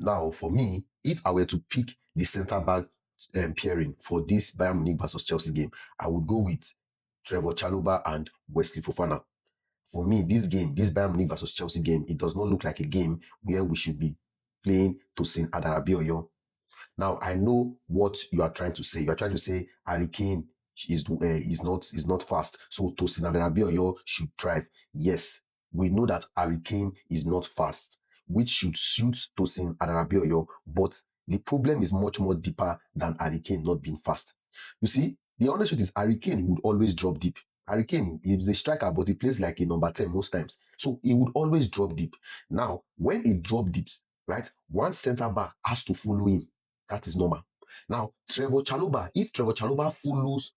Now, for me, if I were to pick the centre back pairing for this Bayern Munich versus Chelsea game, I would go with Trevor Chalobah and Wesley Fofana. For me, this game, this Bayern Munich versus Chelsea game, it does not look like a game where we should be playing Tosin Adarabioyo. Now, I know what you are trying to say. You are trying to say Harry Kane is not fast, so Tosin Adarabioyo should thrive. Yes, we know that Harry Kane is not fast, which should suit Tosin Adarabioyo, but the problem is much more deeper than Harry Kane not being fast. You see, the honest truth is Harry Kane would always drop deep. Harry Kane is a striker, but he plays like a number 10 most times. So he would always drop deep. Now, when he drop deeps, right, one centre back has to follow him. That is normal. Now, Trevor Chalobah, if Trevor Chalobah follows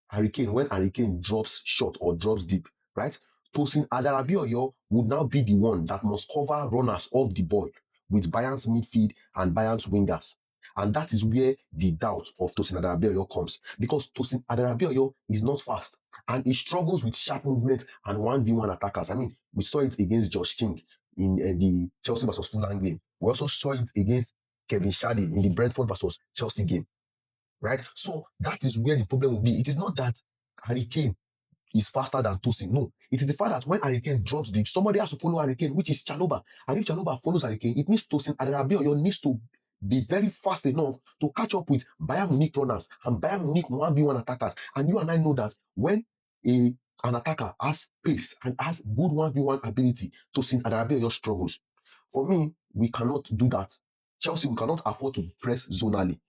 Harry Kane when Harry Kane drops short or drops deep, right? Tosin Adarabioyo would now be the one that must cover runners off the ball with Bayern's midfield and Bayern's wingers. And that is where the doubt of Tosin Adarabioyo comes. Because Tosin Adarabioyo is not fast and he struggles with sharp movement and 1v1 attackers. I mean, we saw it against Josh King in the Chelsea versus Fulham game. We also saw it against Kevin Shade in the Brentford versus Chelsea game. Right? So that is where the problem will be. It is not that Harry Kane is faster than Tosin. No. It is the fact that when Harry Kane drops deep, somebody has to follow Harry Kane, which is Chalobah. And if Chalobah follows Harry Kane, it means Tosin Adarabioyo needs to be very fast enough to catch up with Bayern Munich runners and Bayern Munich 1v1 attackers. And you and I know that when an attacker has pace and has good 1v1 ability, Tosin Adarabioyo struggles. For me, we cannot do that. Chelsea, we cannot afford to press zonally.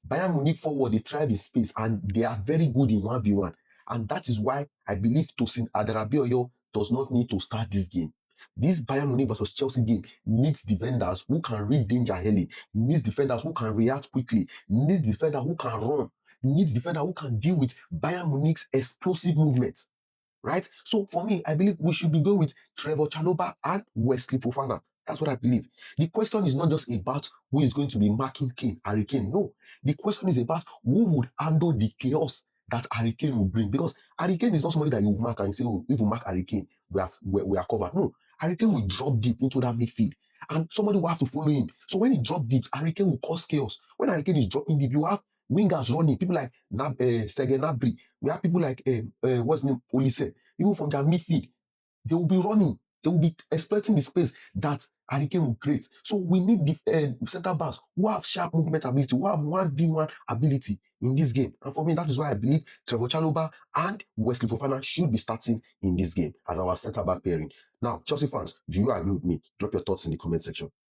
Bayern Munich forward, they thrive in space and they are very good in 1v1. And that is why I believe Tosin Adarabioyo does not need to start this game. This Bayern Munich versus Chelsea game needs defenders who can read danger early, needs defenders who can react quickly, needs defenders who can run, needs defenders who can deal with Bayern Munich's explosive movements. Right? So for me, I believe we should be going with Trevor Chalobah and Wesley Fofana. That's what I believe. The question is not just about who is going to be marking Harry Kane. No. The question is about who would handle the chaos that Harry Kane will bring. Because Harry Kane is not somebody that you mark and say, oh, if you mark Harry Kane, we are covered. No. Harry Kane will drop deep into that midfield. And somebody will have to follow him. So when he drops deep, Harry Kane will cause chaos. When Harry Kane is dropping deep, you have wingers running, people like Sergei Gnabry. We have people like what's his name, Olise. Even from their midfield, they will be running. They will be exploiting the space that Harry Kane will create. So we need the centre backs who have sharp movement ability, who have 1v1 ability in this game. And for me, that is why I believe Trevor Chalobah and Wesley Fofana should be starting in this game as our centre back pairing. Now, Chelsea fans, do you agree with me? Drop your thoughts in the comment section.